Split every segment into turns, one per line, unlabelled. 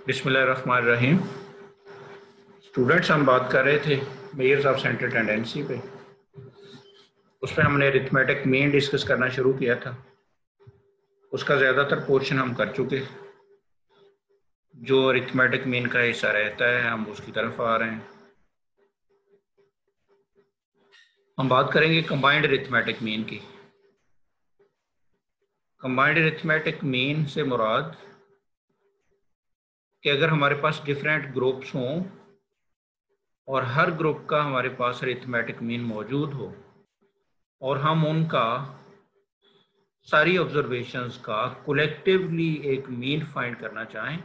बिस्मिल्लाहिर्रहमानिर्रहीम। स्टूडेंट्स, हम बात कर रहे थे मेजर्स ऑफ सेंट्रल टेंडेंसी पे। उसमें हमने अरिथमेटिक मीन डिस्कस करना शुरू किया था। उसका ज़्यादातर पोर्शन हम कर चुके। जो अरिथमेटिक मीन का हिस्सा रहता है हम उसकी तरफ आ रहे हैं। हम बात करेंगे कंबाइंड अरिथमेटिक मीन की। कंबाइंड अरिथमेटिक मीन से मुराद कि अगर हमारे पास डिफरेंट ग्रुप्स हों और हर ग्रुप का हमारे पास अरिथमेटिक मीन मौजूद हो और हम उनका सारी ऑब्जर्वेशंस का कलेक्टिवली एक मीन फाइंड करना चाहें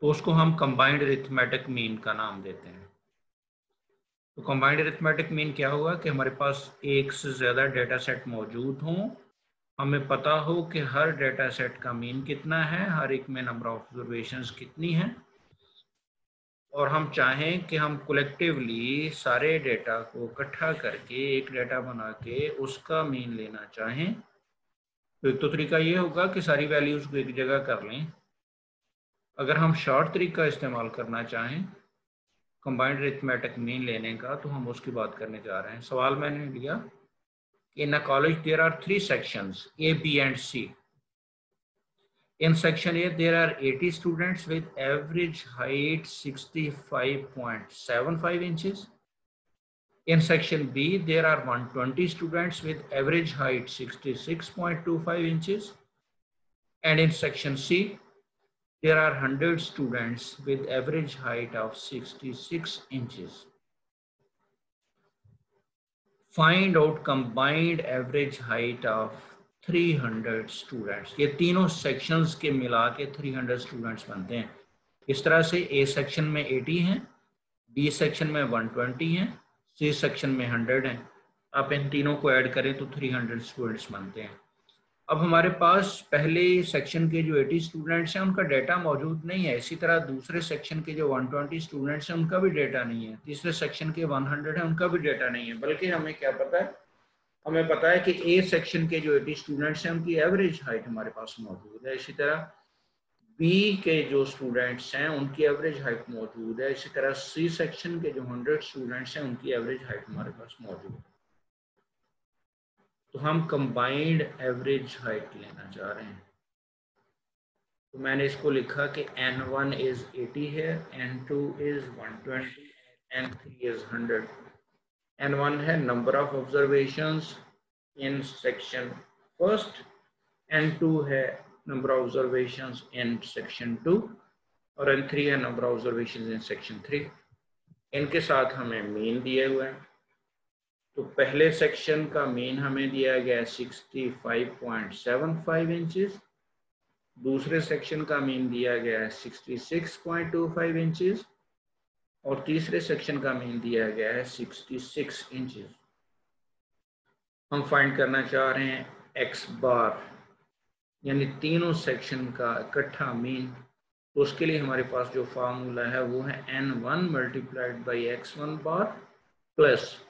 तो उसको हम कंबाइंड अरिथमेटिक मीन का नाम देते हैं। तो कंबाइंड अरिथमेटिक मीन क्या हुआ कि हमारे पास एक से ज़्यादा डेटा सेट मौजूद हों, हमें पता हो कि हर डेटा सेट का मीन कितना है, हर एक में नंबर ऑफ ऑब्जर्वेशंस कितनी हैं, और हम चाहें कि हम कलेक्टिवली सारे डेटा को इकट्ठा करके एक डेटा बना के उसका मीन लेना चाहें। तो एक तो तरीका ये होगा कि सारी वैल्यूज़ को एक जगह कर लें। अगर हम शॉर्ट तरीका इस्तेमाल करना चाहें कंबाइंड अरिथमेटिक मीन लेने का तो हम उसकी बात करने जा रहे हैं। सवाल मैंने लिया, in a college there are 3 sections A, B and C. In section A there are 80 students with average height 65.75 inches. In section B there are 120 students with average height 66.25 inches. And in section C there are 100 students with average height of 66 inches. Find out combined average height of 300 students. ये तीनों sections के मिला के 300 students बनते हैं। इस तरह से ए सेक्शन में 80 हैं, बी सेक्शन में 120 हैं, सी सेक्शन में 100 हैं। आप इन तीनों को ऐड करें तो 300 स्टूडेंट्स बनते हैं। अब हमारे पास पहले सेक्शन के जो 80 स्टूडेंट्स हैं उनका डेटा मौजूद नहीं है। इसी तरह दूसरे सेक्शन के जो 120 स्टूडेंट्स हैं उनका भी डेटा नहीं है। तीसरे सेक्शन के 100 हैं उनका भी डेटा नहीं है। बल्कि हमें क्या पता है, हमें पता है कि ए सेक्शन के जो 80 स्टूडेंट्स हैं उनकी एवरेज हाइट हमारे पास मौजूद है। इसी तरह बी के जो स्टूडेंट्स हैं उनकी एवरेज हाइट मौजूद है। इसी तरह सी सेक्शन के जो 100 स्टूडेंट्स हैं उनकी एवरेज हाइट हमारे पास मौजूद है। तो हम कंबाइंड एवरेज हाइट लेना चाह रहे हैं। तो मैंने इसको लिखा कि N1 इज 80 है, N2 is 120, N3 is 100। N1 है number of observations in section first, N2 है number of observations in section 2 और N3 है number of observations in section 3। इनके साथ हमें मीन दिए हुए हैं। तो पहले सेक्शन का मीन हमें दिया गया है 65.75 इंचेस, दूसरे सेक्शन का मीन दिया गया है 66.25 इंचेस और तीसरे सेक्शन का मीन दिया गया है 66 इंचेस। हम फाइंड करना चाह रहे हैं एक्स बार, यानी तीनों सेक्शन का इकट्ठा मीन। तो उसके लिए हमारे पास जो फार्मूला है वो है N1 multiplied by x1 bar plus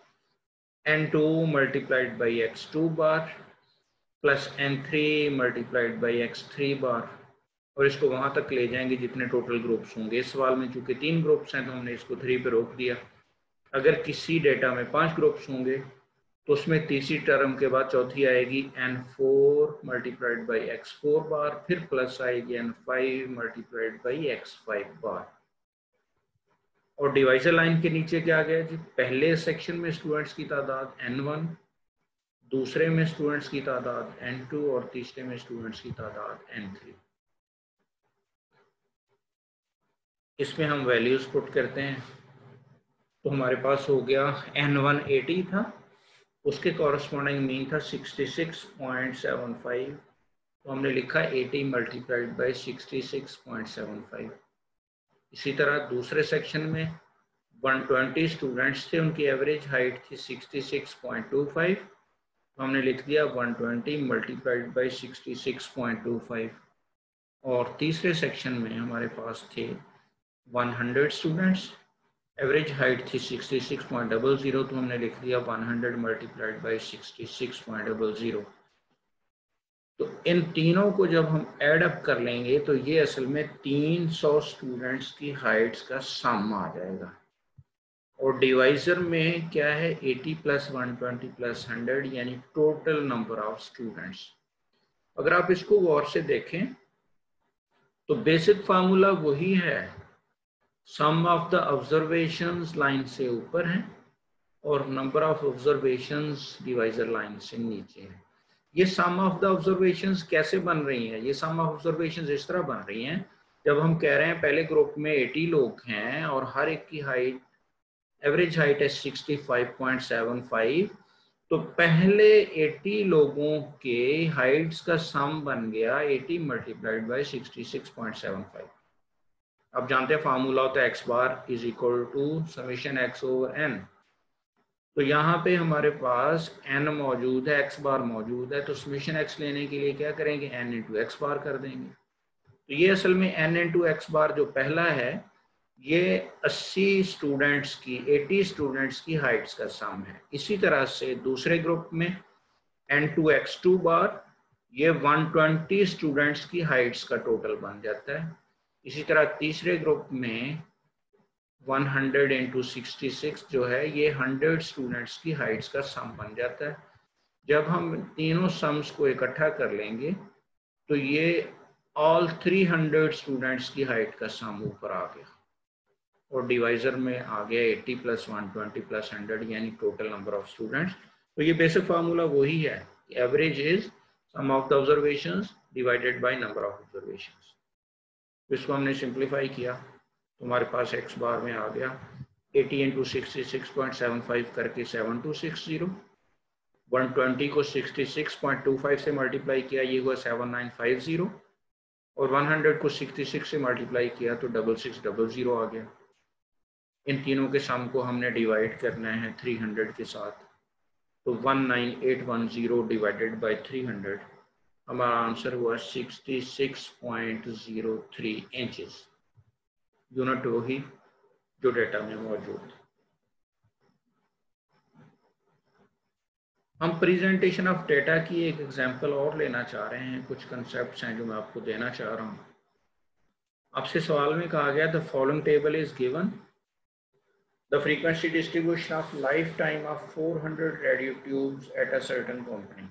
N2 multiplied by x2 bar plus N3 multiplied by x3 बार, और इसको वहाँ तक ले जाएंगे जितने टोटल ग्रुप्स होंगे। इस सवाल में चूंकि 3 ग्रुप्स हैं तो हमने इसको 3 पे रोक दिया। अगर किसी डेटा में 5 ग्रुप्स होंगे तो उसमें तीसरी टर्म के बाद चौथी आएगी N4 मल्टीप्लाइड बाई x4 बार, फिर प्लस आएगी N5 मल्टीप्लाइड बाई x5 बार। और डिवाइजर लाइन के नीचे क्या गया जी, पहले सेक्शन में स्टूडेंट्स की तादाद N1, दूसरे में स्टूडेंट्स की तादाद N2 और तीसरे में स्टूडेंट्स की तादाद N3। इसमें हम वैल्यूज पुट करते हैं तो हमारे पास हो गया N1 80 था, उसके कॉरस्पॉन्डिंग मीन था 66.75, तो हमने लिखा 80 मल्टीप्लाइड बाई 66.75। इसी तरह दूसरे सेक्शन में 120 स्टूडेंट्स थे, उनकी एवरेज हाइट थी 66.25, तो हमने लिख दिया 120 मल्टीप्लाइड बाई 66.25। और तीसरे सेक्शन में हमारे पास थे 100 स्टूडेंट्स, एवरेज हाइट थी 66.00, तो हमने लिख दिया 100 मल्टीप्लाइड बाई 66.00। तो इन तीनों को जब हम ऐड अप कर लेंगे तो ये असल में 300 स्टूडेंट्स की हाइट्स का सम आ जाएगा। और डिवाइजर में क्या है 80 प्लस 120 प्लस 100 यानी टोटल नंबर ऑफ स्टूडेंट्स। अगर आप इसको गौर से देखें तो बेसिक फार्मूला वही है, सम ऑफ द ऑब्जर्वेशंस लाइन से ऊपर है और number of observations divisor line से नीचे है। ये सम ऑफ द ऑब्जर्वेशंस कैसे बन रही हैं? ये सम ऑफ ऑब्जर्वेशंस इस तरह बन रही हैं, जब हम कह रहे हैं पहले ग्रुप में 80 लोग हैं और हर एक की हाइट एवरेज हाइट है 65.75, तो पहले 80 लोगों के हाइट्स का सम बन गया 80 मल्टीप्लाइड बाई 66.75। अब जानते हैं फार्मूला होता है x bar is equal to summation x over n. तो यहाँ पे हमारे पास n मौजूद है, x बार मौजूद है, तो समेशन x लेने के लिए क्या करेंगे n इंटू एक्स बार कर देंगे। तो ये असल में n इंटू एक्स बार जो पहला है ये 80 स्टूडेंट्स की 80 स्टूडेंट्स की हाइट्स का सम है। इसी तरह से दूसरे ग्रुप में n2x2 बार ये 120 स्टूडेंट्स की हाइट्स का टोटल बन जाता है। इसी तरह तीसरे ग्रुप में 100 इंटू 66 जो है ये 100 स्टूडेंट्स की हाइट्स का सम बन जाता है। जब हम तीनों सम्स को इकट्ठा कर लेंगे तो ये ऑल 300 स्टूडेंट्स की हाइट का सम ऊपर आ गया और डिवाइजर में आ गया 80 प्लस 120 प्लस 100 यानी टोटल नंबर ऑफ स्टूडेंट्स। तो ये बेसिक फार्मूला वही है, average is sum of the observations divided by number of observations. इसको हमने सिंप्लीफाई किया तो हमारे पास एक्स बार में आ गया 80 इंटू 66.75 करके 7260, 120 को 66.25 से मल्टीप्लाई किया ये हुआ 7950 और 100 को 66 से मल्टीप्लाई किया तो 6600 आ गया। इन तीनों के सम को हमने डिवाइड करना है 300 के साथ, तो 19810 डिवाइडेड बाय 300 हमारा आंसर हुआ 66.03 इंचेस। यूनिट वही जो डेटा में मौजूद। हम प्रेजेंटेशन ऑफ डेटा की एक एग्जांपल और लेना चाह रहे हैं। कुछ कंसेप्ट्स हैं जो मैं आपको देना चाह रहा हूं। आपसे सवाल में कहा गया the following table is given, the frequency distribution of life time of 400 radio tubes at a certain company.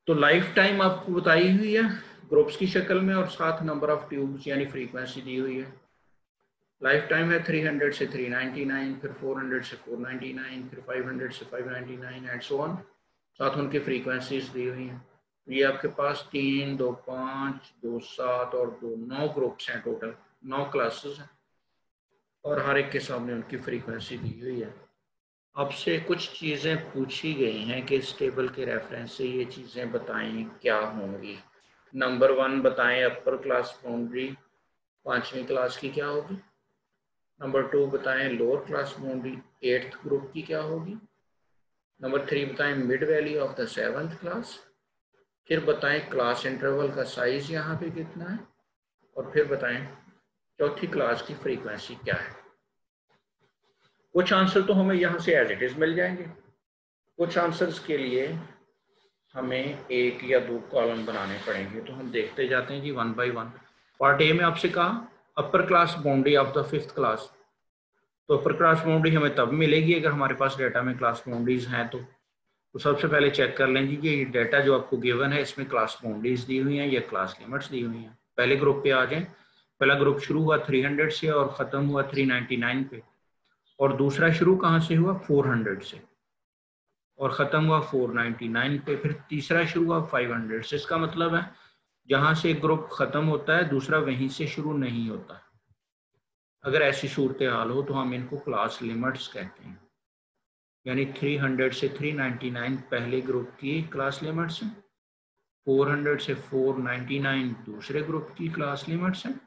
तो लाइफ टाइम आपको बताई हुई है ग्रुप्स की शक्ल में और साथ नंबर ऑफ ट्यूब्स यानी फ्रीक्वेंसी दी हुई है। लाइफ टाइम है 300 से 399, फिर 400 से 499, फिर 500 से 599 एंड सो ऑन। साथ उनकी फ्रीक्वेंसीज दी हुई हैं। ये आपके पास 3, 2, 5, 2, 7 और 2, 9 ग्रुप्स हैं, टोटल 9 क्लासेस हैं और हर एक के सामने उनकी फ्रीक्वेंसी दी हुई है। आपसे कुछ चीज़ें पूछी गई हैं कि इस टेबल के रेफरेंस से ये चीज़ें बताएं क्या होंगी। नंबर 1 बताएं अपर क्लास बाउंड्री 5वीं क्लास की क्या होगी। नंबर 2 बताएं lower class boundary 8th group की क्या होगी। नंबर 3 बताएं mid value of the 7th class. फिर बताएं क्लास इंटरवल का साइज यहाँ पे कितना है और फिर बताएं चौथी क्लास की फ्रीक्वेंसी क्या है। कुछ आंसर तो हमें यहाँ से एज इट इज मिल जाएंगे, कुछ आंसर्स के लिए हमें 1 या 2 कॉलम बनाने पड़ेंगे। तो हम देखते जाते हैं जी 1 बाय 1। पार्ट ए में आपसे कहा अपर class boundary of the 5th class. तो अपर क्लास बाउंड्री हमें तब मिलेगी अगर हमारे पास डेटा में क्लास बाउंड्रीज हैं। तो सबसे पहले चेक कर लें जी कि ये डेटा जो आपको गिवन है इसमें क्लास बाउंड्रीज दी हुई हैं या क्लास लिमिट्स दी हुई हैं। पहले ग्रुप पे आ जाएं। पहला ग्रुप शुरू हुआ 300 से और ख़त्म हुआ 399 पे, और दूसरा शुरू कहाँ से हुआ 400 से और ख़त्म हुआ 499 पे। फिर तीसरा शुरू हुआ 500 से। इसका मतलब है जहाँ से एक ग्रुप ख़त्म होता है दूसरा वहीं से शुरू नहीं होता। अगर ऐसी सूरत हाल हो तो हम इनको क्लास लिमिट्स कहते हैं। यानी 300 से 399 पहले ग्रुप की क्लास लिमिट्स हैं, 400 से 499 दूसरे ग्रुप की क्लास लिमिट्स हैं,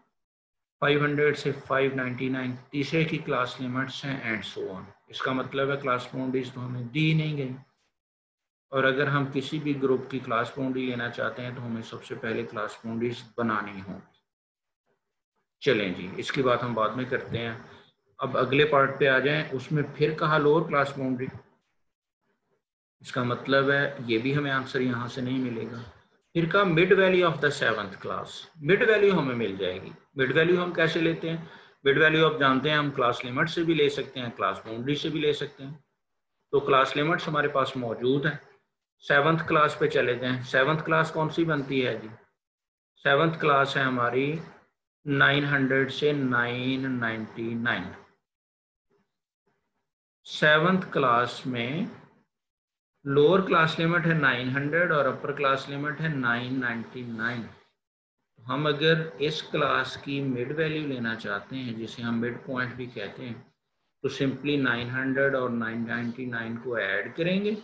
500 से 599 तीसरे की क्लास लिमिट्स हैं एंड सो ऑन। इसका मतलब है क्लास बाउंड्रीज तो हमें दी नहीं गई, और अगर हम किसी भी ग्रुप की क्लास बाउंड्री लेना चाहते हैं तो हमें सबसे पहले क्लास बाउंड्रीज बनानी होगी। चलें जी, इसकी बात हम बाद में करते हैं। अब अगले पार्ट पे आ जाएं। उसमें फिर कहा लोअर क्लास बाउंड्री। इसका मतलब है ये भी हमें आंसर यहाँ से नहीं मिलेगा। फिर का mid value of the 7th class, mid value हमें मिल जाएगी। मिड वैल्यू हम कैसे लेते हैं? मिड वैल्यू आप जानते हैं, हम क्लास लिमिट से भी ले सकते हैं, क्लास बाउंड्री से भी ले सकते हैं। तो क्लास लिमिट्स हमारे पास मौजूद है। 7th क्लास पे चले जाएं। 7th क्लास कौन सी बनती है जी? 7th क्लास है हमारी 900 से 999। 7th क्लास में लोअर क्लास लिमिट है 900 और अपर क्लास लिमिट है 999। हम अगर इस क्लास की मिड वैल्यू लेना चाहते हैं, जिसे हम मिड पॉइंट भी कहते हैं, तो सिंपली 900 और 999 को ऐड करेंगे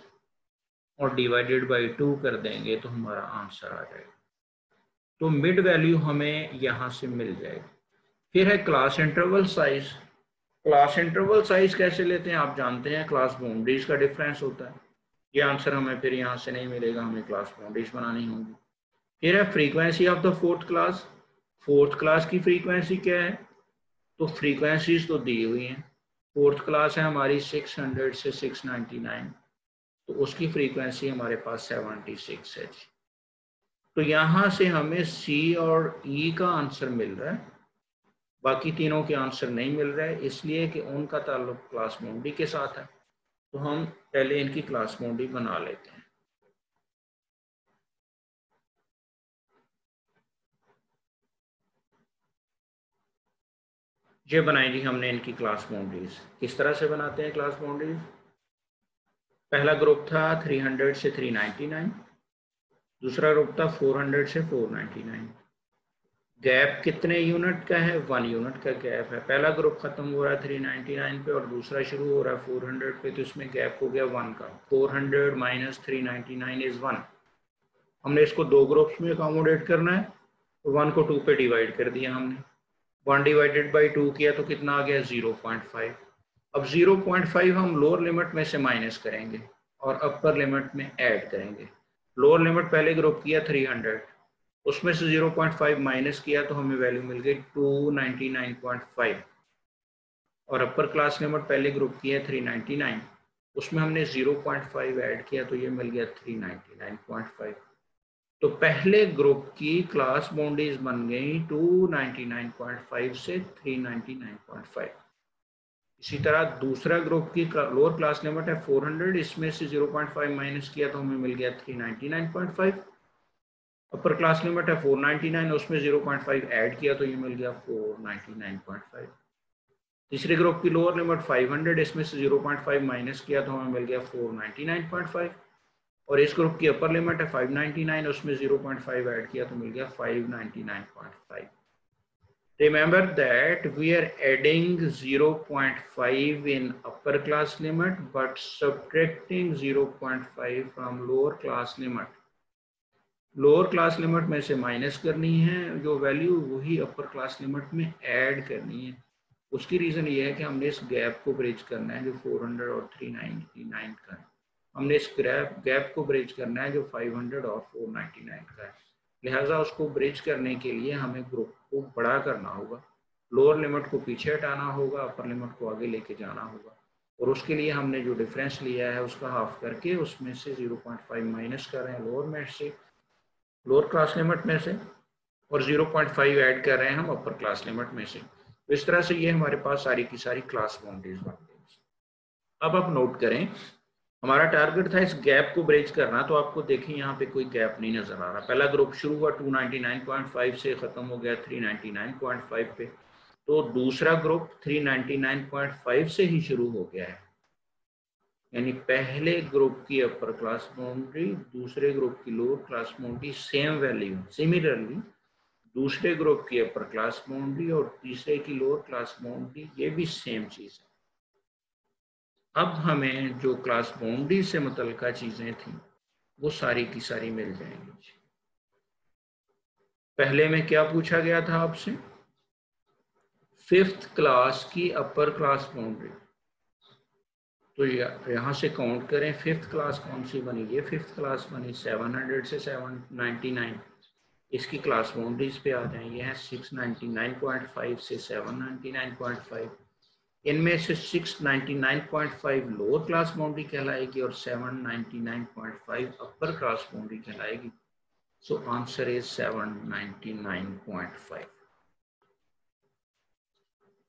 और डिवाइडेड बाई 2 कर देंगे तो हमारा आंसर आ जाएगा। तो मिड वैल्यू हमें यहाँ से मिल जाएगी। फिर है class interval size. Class interval size कैसे लेते हैं आप जानते हैं, क्लास बाउंड्रीज का डिफरेंस होता है। ये आंसर हमें फिर यहाँ से नहीं मिलेगा, हमें क्लास बाउंड्रीज बनानी होगी। फिर है frequency of the 4th class. 4th class की फ्रीक्वेंसी क्या है? तो फ्रीक्वेंसीज तो दी हुई हैं। 4th क्लास है हमारी 600 से 699, तो उसकी फ्रीक्वेंसी हमारे पास 76 है। तो यहाँ से हमें सी और ई का आंसर मिल रहा है, बाकी तीनों के आंसर नहीं मिल रहा है, इसलिए कि उनका ताल्लुक क्लास बाउंड्री के साथ है। तो हम पहले इनकी क्लास बाउंड्री बना लेते हैं। ये बनाई जी हमने इनकी क्लास बाउंड्रीज। किस तरह से बनाते हैं क्लास बाउंड्रीज? पहला ग्रुप था 300 से 399, दूसरा ग्रुप था 400 से 499। गैप कितने यूनिट का है? 1 यूनिट का गैप है। पहला ग्रुप खत्म हो रहा है 399 पे और दूसरा शुरू हो रहा है 400 पे, तो इसमें गैप हो गया 1 का। 400 माइनस 399 इज 1। हमने इसको दो ग्रुप्स में अकोमोडेट करना है, तो 1 को 2 पे डिवाइड कर दिया हमने। 1 डिवाइडेड बाई 2 किया तो कितना आ गया? 0.5। अब 0.5 हम लोअर लिमिट में से माइनस करेंगे और अपर लिमिट में ऐड करेंगे। लोअर लिमिट पहले ग्रुप किया 300, उसमें से 0.5 माइनस किया तो हमें वैल्यू मिल गई 299.5। और अपर क्लास लिमिट पहले ग्रुप किया 399, उसमें हमने 0.5 ऐड किया तो ये मिल गया 399.5। तो पहले ग्रुप की क्लास बाउंड्रीज बन गई 299.5 से 399.5। इसी तरह दूसरा ग्रुप की लोअर क्लास लिमिट है 400, इसमें से 0.5 माइनस किया तो हमें मिल गया 399.5। अपर क्लास लिमिट है 499, उसमें 0.5 ऐड किया तो ये मिल गया 499.5। तीसरे ग्रुप की लोअर लिमिट 500, इसमें से 0.5 माइनस किया तो हमें मिल गया 499.5। और इस ग्रुप की अपर लिमिट है 599, उसमें 0.5 ऐड किया तो मिल गया 599.5। Remember that we are adding 0.5 in upper class limit but subtracting 0.5 from lower class limit। Lower class limit में से माइनस करनी है जो वैल्यू, वही अपर क्लास लिमिट में ऐड करनी है। उसकी रीज़न ये है कि हमने इस गैप को ब्रिज करना है जो 400 और 399 का है। हमने इस गैप को ब्रिज करना है जो 500 और 499 का है। लिहाजा उसको ब्रिज करने के लिए हमें ग्रुप को बड़ा करना होगा, लोअर लिमिट को पीछे हटाना होगा, अपर लिमिट को आगे लेके जाना होगा। और उसके लिए हमने जो डिफरेंस लिया है उसका हाफ करके उसमें से 0.5 माइनस कर रहे हैं लोअर में से, लोअर क्लास लिमिट में से, और 0.5 ऐड कर रहे हैं हम अपर क्लास लिमिट में से। तो इस तरह से ये हमारे पास सारी की सारी क्लास बाउंड्रीज बन गई। अब आप नोट करें, हमारा टारगेट था इस गैप को ब्रेच करना, तो आपको देखें यहाँ पे कोई गैप नहीं नजर आ रहा। पहला ग्रुप शुरू हुआ 299.5 से, खत्म हो गया 399.5 पे। तो दूसरा ग्रुप 399.5 से ही शुरू हो गया है, यानी पहले ग्रुप की अपर क्लास बाउंड्री, दूसरे ग्रुप की lower class boundary same value. Similarly दूसरे ग्रुप की अपर क्लास बाउंड्री और तीसरे की लोअर क्लास बाउंड्री, ये भी सेम चीज है। अब हमें जो क्लास बाउंड्री से मुतल्लिका चीजें थी वो सारी की सारी मिल जाएंगी। पहले में क्या पूछा गया था आपसे? 5th क्लास की अपर क्लास बाउंड्री। तो यहाँ से काउंट करें 5th क्लास कौन सी बनी? ये 5th क्लास बनी 700 से 799। इसकी क्लास बाउंड्रीज पे आ जाएंगे हैं 699.5 से 799.5। इनमें से 699.5 लोअर क्लास बाउंड्री कहलाएगी और 799.5 अपर क्लास बाउंड्री कहलाएगी। So answer is 799.5।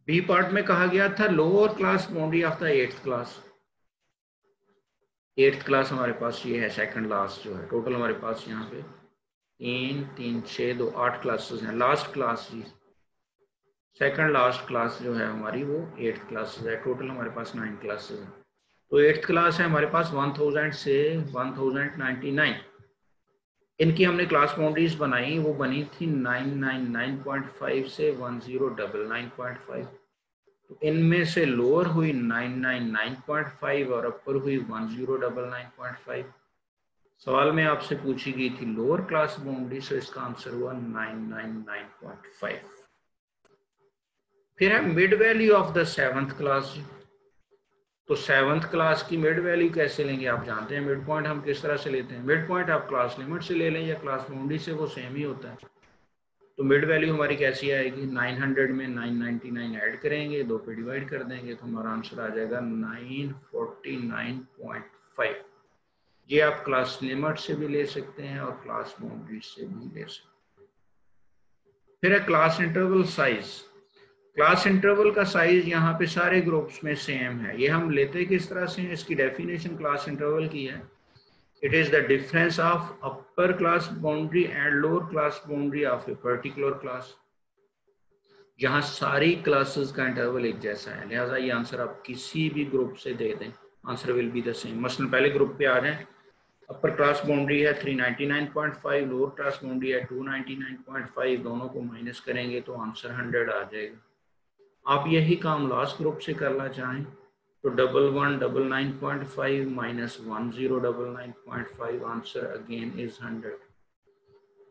B part में कहा गया था lower class boundary of the 8th class. 8th class हमारे पास ये है, सेकंड लास्ट जो है। टोटल हमारे पास यहाँ पे 3 3 6 2 8 क्लासेस हैं। लास्ट क्लास जी, सेकंड लास्ट क्लास जो है हमारी वो 8th क्लासेस है। टोटल हमारे पास 9 क्लासेस हैं। तो 8th क्लास है हमारे पास 1000 से 1099। इनकी हमने क्लास बाउंड्रीज बनाई, वो बनी थी 999.5 से 1099.5। तो इनमें से लोअर हुई 999.5 और अपर हुई 1099.5। सवाल में आपसे पूछी गई थी लोअर क्लास बाउंड्री, सो इसका आंसर हुआ 999.5। फिर है mid value of the 7th class. तो 7th क्लास की मिड वैल्यू कैसे लेंगे, आप जानते हैं मिड पॉइंट हम किस तरह से लेते हैं। मिड पॉइंट आप क्लास लिमिट से ले लें या क्लास बाउंड्री से, वो सेम ही होता है। तो मिड वैल्यू हमारी कैसी आएगी, 900 में 999 ऐड करेंगे, 2 पे डिवाइड कर देंगे, तो हमारा आंसर आ जाएगा 949.5। ये आप क्लास लिमिट से भी ले सकते हैं और क्लास बाउंड्री से भी ले सकते हैं। फिर है class interval size. Class interval का साइज यहाँ पे सारे ग्रुप्स में सेम है। ये हम लेते किस तरह से हैं, इसकी डेफिनेशन क्लास इंटरवल की है, it is the difference of upper class boundary and lower class boundary of a particular class. जहाँ सारी क्लासेस का इंटरवल एक जैसा है, लिहाजा ये आंसर आप किसी भी ग्रुप से दे दें, answer will be the same. मसलन पहले ग्रुप पे आ जाए, अपर क्लास बाउंड्री है 399.5, लोअर क्लास बाउंड्री है 299.5, दोनों को माइनस करेंगे तो आंसर 100 आ जाएगा। आप यही काम लास्ट ग्रुप से करना चाहें तो 1199.5 माइनस 1099.5, आंसर अगेन इज 100।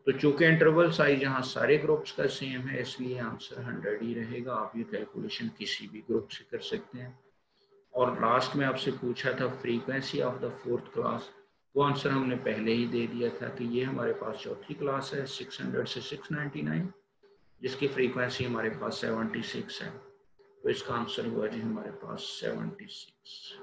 तो चूंकि इंटरवल साइज यहाँ सारे ग्रुप्स का सेम है, इसलिए आंसर 100 ही रहेगा। आप ये कैलकुलेशन किसी भी ग्रुप से कर सकते हैं। और लास्ट में आपसे पूछा था frequency of the 4th class, वो आंसर हमने पहले ही दे दिया था कि ये हमारे पास चौथी क्लास है 600 से 699, जिसकी फ्रीक्वेंसी हमारे पास 76 है। तो इसका आंसर हुआ जी हमारे पास 76।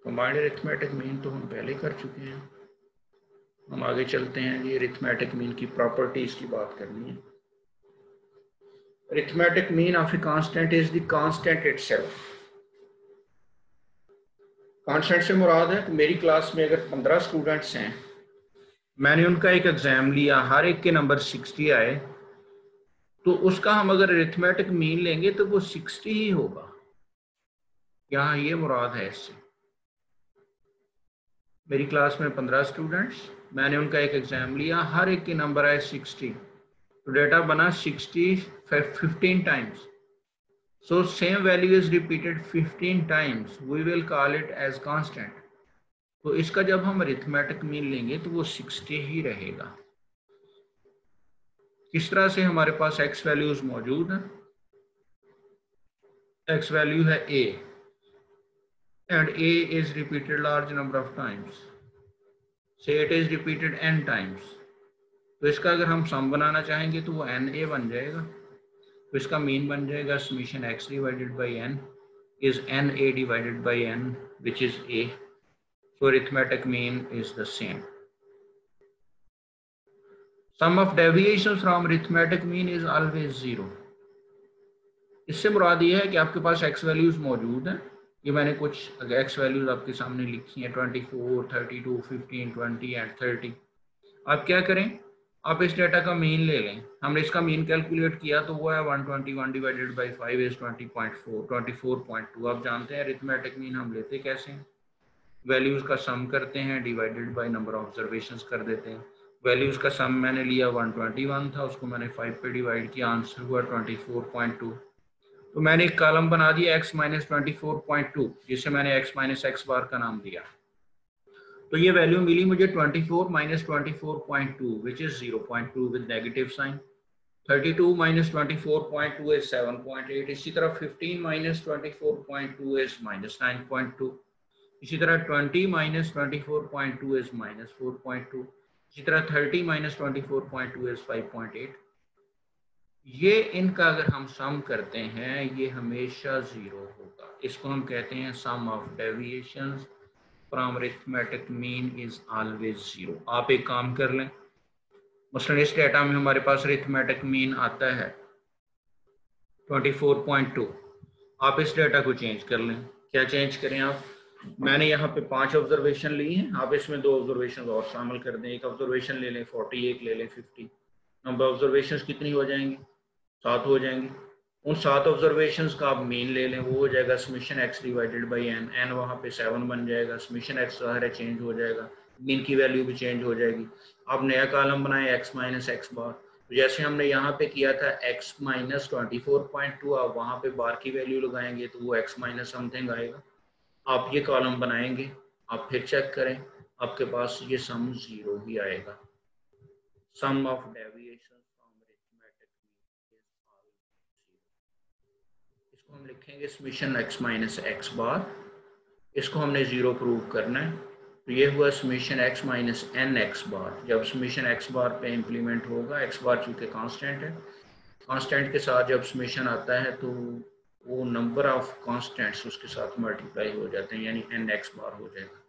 कंबाइंड अरिथमेटिक मीन तो हम पहले कर चुके हैं। हम आगे चलते हैं जी, अरिथमेटिक मीन की प्रॉपर्टीज की बात करनी है। Arithmetic mean of a constant is the constant itself. Constant से मुराद है कि मेरी क्लास में अगर 15 स्टूडेंट्स हैं, मैंने उनका एक एग्जाम लिया, हर एक के नंबर 60 आए, तो उसका हम अगर अरिथमेटिक मीन लेंगे तो वो 60 ही होगा। यहाँ ये मुराद है इससे। मेरी क्लास में 15 स्टूडेंट्स, मैंने उनका एक एग्जाम लिया, हर एक के नंबर आए 60, तो डेटा बना 60 15 times. So same value is repeated 15 times. We will call it as constant. तो इसका जब हम अरिथमेटिक मीन लेंगे तो वो 60 ही रहेगा। किस तरह से, हमारे पास x वैल्यूज मौजूद हैं। x वैल्यू है a and a is repeated large number of times. Say it is repeated n times. तो इसका अगर हम सम बनाना चाहेंगे तो वो na बन जाएगा। तो इसका मीन बन जाएगा summation x divided by n is na divided by n, which is a. So arithmetic mean is the same. Sum of deviation from arithmetic mean is always 0. इससे मुराद ये है कि आपके पास x वैल्यूज मौजूद हैं। ये मैंने कुछ x वैल्यूज आपके सामने लिखी हैं, 24, 32, 15, 20 एंड 30। आप क्या करें, आप इस डेटा का मीन ले लें। हमने इसका मीन कैलकुलेट किया तो वो है 121 डिवाइडेड बाई 5 इज 20.4, 24.2। आप जानते हैं अरिथमेटिक मीन हम लेते कैसे हैं, वैल्यूज का सम करते हैं, divided by number of observations कर देते हैं। वैल्यूज का सम मैंने लिया 121 था, उसको मैंने 5 पे डिवाइड किया, आंसर हुआ 24.2। तो मैंने एक कॉलम बना दिया x माइनस 24.2, जिसे मैंने x माइनस एक्स बार का नाम दिया। तो ये वैल्यू मिली मुझे 24 minus 24.2 which is 0.2 with negative sign. 32 minus 24.2 is 7.8। इसी तरह 15 माइनस 24.2 इज माइनस 9.2। इसी तरह 20 माइनस 24.2 इज -4.2। इसी तरह 30 माइनस 24.2 इज 5.8। ये इनका अगर हम सम करते हैं ये हमेशा 0 होगा। इसको हम कहते हैं sum of deviations from arithmetic mean is always 0। आप एक काम कर लें, मसलन इस डेटा में हमारे पास अरिथमेटिक मीन आता है 24.2। आप इस डेटा को चेंज कर लें। क्या चेंज करें आप? मैंने यहाँ पे 5 ऑब्जर्वेशन ली हैं, आप इसमें 2 ऑब्जर्वेशन और शामिल कर दें। एक ऑब्जर्वेशन ले लें 40, एक ले लें 50। नंबर ऑब्जर्वेशन कितनी हो जाएंगी? 7 हो जाएंगी। उन 7 ऑब्जर्वेशन का आप मीन ले लें, वो हो जाएगा summation x divided by n. N वहाँ पे 7 बन जाएगा। समेशन एक्स ज़ाहिर है चेंज हो जाएगा, मीन की वैल्यू भी चेंज हो जाएगी। आप नया कॉलम बनाए एक्स माइनस एक्स बार। तो जैसे हमने यहाँ पे किया था एक्स माइनस 24.2, आप वहाँ पे बार की वैल्यू लगाएंगे तो वो एक्स माइनस समथिंग आएगा। आप ये कॉलम बनाएंगे, आप फिर चेक करें, आपके पास ये सम 0 ही आएगा। Sum of deviation from arithmetic mean is always 0। इसको हम लिखेंगे summation x minus x bar. इसको हमने 0 प्रूव करना है। तो ये हुआ summation x minus n x bar. जब समेशन एक्स बार पे इम्प्लीमेंट होगा, एक्स बार चूँकि कांस्टेंट है, कांस्टेंट के साथ जब समेशन आता है तो वो नंबर ऑफ कांस्टेंट्स उसके साथ मल्टीप्लाई हो जाते हैं, यानी एन एक्स बार हो जाएगा।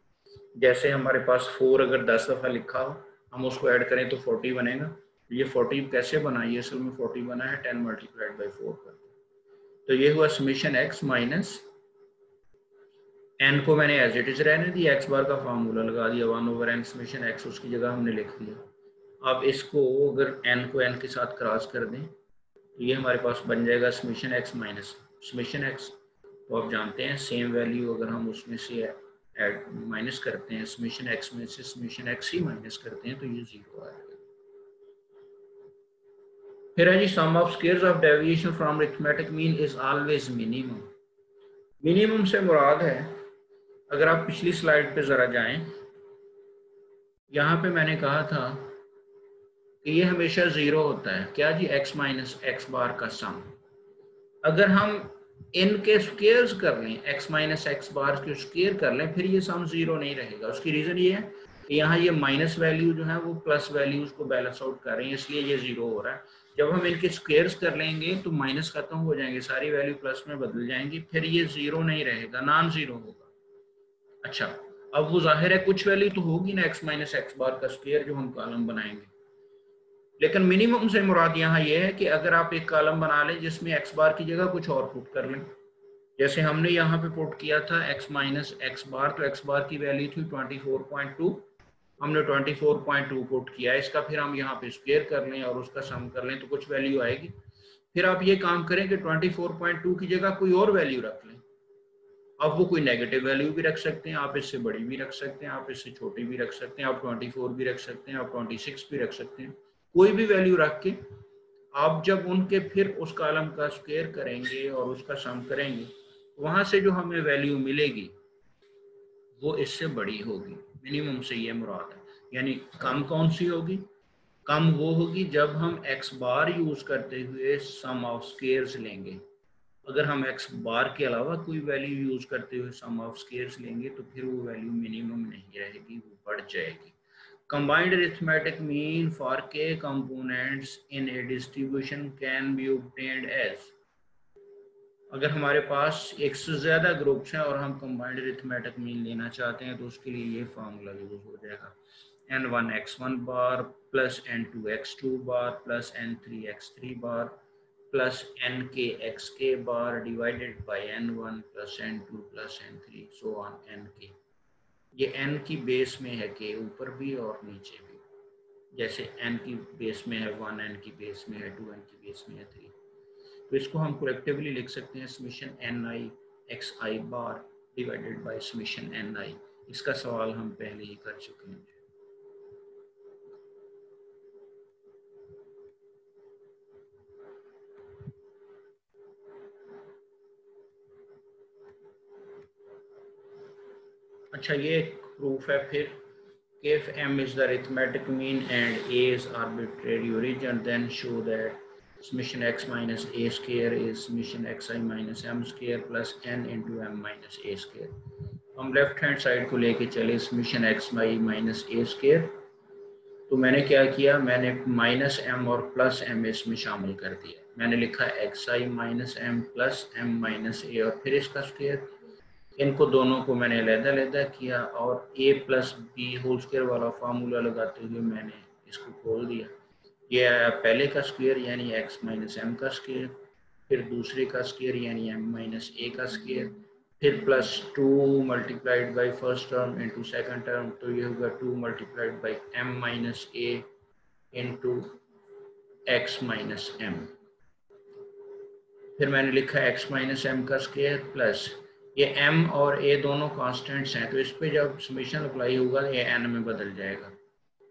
जैसे हमारे पास 4 अगर 10 दफ़ा लिखा हो, हम उसको ऐड करें तो 40 बनेगा। ये 40 कैसे बना? ये असल में 40 बना है 10 मल्टीप्लाइड बाई 4 पर। तो ये हुआ समेशन एक्स माइनस एन को मैंने एज इट इज रहने दिया, एक्स बार का फार्मूला लगा दिया 1/n समेशन एक्स, उसकी जगह हमने लिख दिया। अब इसको अगर एन को एन के साथ क्रॉस कर दें तो ये हमारे पास बन जाएगा summation x minus summation x. तो आप जानते हैं सेम वैल्यू अगर हम उसमें से ऐड माइनस करते हैं, समेशन एक्स में से समेशन एक्स ही माइनस करते हैं तो ये 0 आ जाएगा। फिर है जी sum of squares of deviation from arithmetic mean is always minimum. Minimum से मुराद है, अगर आप पिछली स्लाइड पे ज़रा जाएं, यहाँ पे मैंने कहा था कि ये हमेशा 0 होता है। क्या जी? एक्स माइनस एक्स बार का सम। अगर हम इनके स्क्वायर्स कर लें, एक्स माइनस एक्स बार के स्क्वायर कर लें, फिर ये सम 0 नहीं रहेगा। उसकी रीज़न ये है कि यहाँ ये माइनस वैल्यू जो है वो प्लस वैल्यूज को बैलेंस आउट कर रही है, इसलिए ये 0 हो रहा है। जब हम इनके स्क्वायर्स कर लेंगे तो माइनस खत्म हो जाएंगे, सारी वैल्यू प्लस में बदल जाएंगी, फिर ये 0 नहीं रहेगा, नॉन 0 होगा। अच्छा, अब वो जाहिर है कुछ वैल्यू तो होगी ना एक्स माइनस एक्स बार का स्क्वायर जो हम कॉलम बनाएंगे। लेकिन मिनिमम से मुराद यहाँ ये है कि अगर आप एक कॉलम बना लें जिसमें एक्स बार की जगह कुछ और पुट कर लें, जैसे हमने यहाँ पे पुट किया था एक्स माइनस एक्स बार, तो एक्स बार की वैल्यू थी 24.2, हमने 24.2 पुट किया। इसका फिर हम यहाँ पे स्क्वायर कर लें और उसका सम कर लें तो कुछ वैल्यू आएगी। फिर आप ये काम करें कि 24.2 की जगह कोई और वैल्यू रख लें। अब वो कोई नेगेटिव वैल्यू भी रख सकते हैं, आप इससे बड़ी भी रख सकते हैं, आप इससे छोटी भी रख सकते हैं, आप 24 भी रख सकते हैं, आप 26 भी रख सकते हैं। कोई भी वैल्यू रख के आप जब उनके फिर उस कॉलम का स्क्वायर करेंगे और उसका सम करेंगे, वहां से जो हमें वैल्यू मिलेगी वो इससे बड़ी होगी। मिनिमम से ये मुराद है। यानी कम कौन सी होगी? कम वो होगी जब हम एक्स बार यूज करते हुए सम ऑफ स्क्वायर्स लेंगे। अगर हम एक्स बार के अलावा कोई वैल्यू यूज करते हुए सम ऑफ स्क्वायर्स लेंगे तो फिर वो वैल्यू मिनिमम नहीं रहेगी, वो बढ़ जाएगी। Combined arithmetic mean for k components in a distribution can be obtained as। अगर हमारे पास एक से ज़्यादा ग्रुप्स हैं और हम कंबाइंड अरिथमेटिक मीन लेना चाहते हैं तो उसके लिए ये फार्मूला यूज हो जाएगा, n1 x1 bar plus n2 x2 bar plus n3 x3 bar plus nk xk bar divided by n1 plus n2 plus n3 so on nk। ये n की बेस में है k ऊपर भी और नीचे भी, जैसे n की बेस में है 1, n की बेस में है 2, n की बेस में है 3। तो इसको हम कलेक्टिवली लिख सकते हैं summation ni xi bar divided by summation ni। इसका सवाल हम पहले ही कर चुके हैं। अच्छा, ये प्रूफ है फिर कि if m is the arithmetic mean and a is arbitrary origin, then show that summation x minus a square is summation xi minus m square plus n into m minus a square। हम left hand side को लेके चले summation x y minus a square. तो मैंने क्या किया, मैंने minus m और प्लस एम इसमें शामिल कर दिया। मैंने लिखा x i minus m plus m minus a और फिर इसका स्केयर। इनको दोनों को मैंने अलग-अलग किया और a plus b whole square वाला फार्मूला लगाते हुए मैंने इसको खोल दिया। ये आया पहले का स्क्वायर यानी x माइनस एम का स्क्वायर, फिर दूसरे का स्क्वायर यानी m माइनस ए का स्क्वायर, फिर plus 2 multiplied by first term into second term, तो ये होगा 2 multiplied by m minus a into x minus m. फिर मैंने लिखा x माइनस एम का स्क्वायर प्लस ये m और a दोनों कांस्टेंट्स हैं, तो इस पे जब समेशन अप्लाई होगा तो ये n में बदल जाएगा।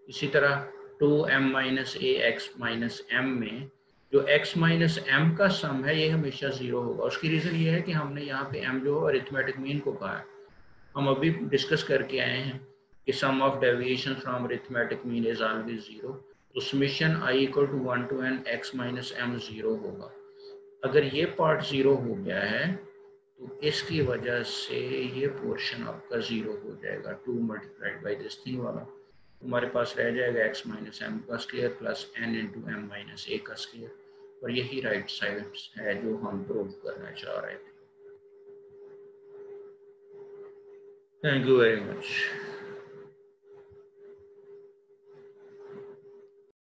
इसी तरह 2m माइनस ए एक्स माइनस एम में जो x माइनस एम का सम है ये हमेशा 0 होगा। उसकी रीज़न ये है कि हमने यहाँ पे m जो अरिथमेटिक मीन को कहा है। हम अभी डिस्कस करके आए हैं कि sum of deviation from arithmetic mean is always 0। तो summation i equal to 1 to n x minus m 0 होगा। अगर ये पार्ट 0 हो गया है तो इसकी वजह से ये पोर्शन आपका 0 हो जाएगा। 2 मल्टीप्लाइड बाई दिस थिंग वाला हमारे पास रह जाएगा x माइनस एम का square plus n into m minus a का स्क्वायर। और यही राइट साइड है जो हम प्रूव करना चाह रहे थे। Thank you very much.